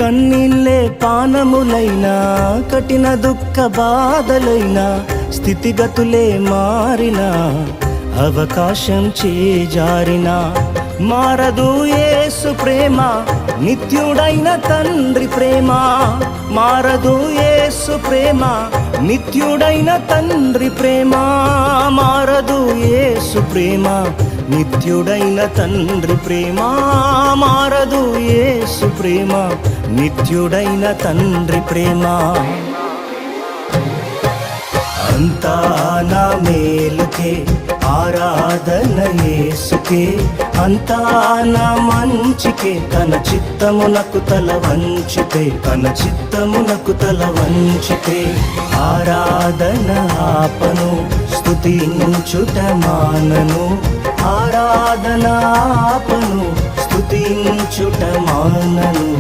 కన్నీళ్ళే పానములైనా, కఠిన దుఃఖ బాధలైనా, స్థితిగతులే మారినా, అవకాశం చేజారినా, మారదు యేసు ప్రేమ, నిత్యుడైన తండ్రి ప్రేమ. మారదు యేసు ప్రేమ, నిత్యుడైన తండ్రి ప్రేమ. మారదు యేసు ప్రేమ, నిత్యుడైన తండ్రి ప్రేమ. మారదు యేసు ప్రేమ, నిత్యుడైన తండ్రి ప్రేమ. అంతా నా మేలుకే, ఆరాధన యేసుకే, అంతా నా మంచికే. తన చిత్తమునకు తల వంచితే, తన చిత్తమునకు తల వంచితే, ఆరాధన ఆపను, స్తుతించుట మానను. ఆరాధన ఆపను, స్తుతించుట మానను.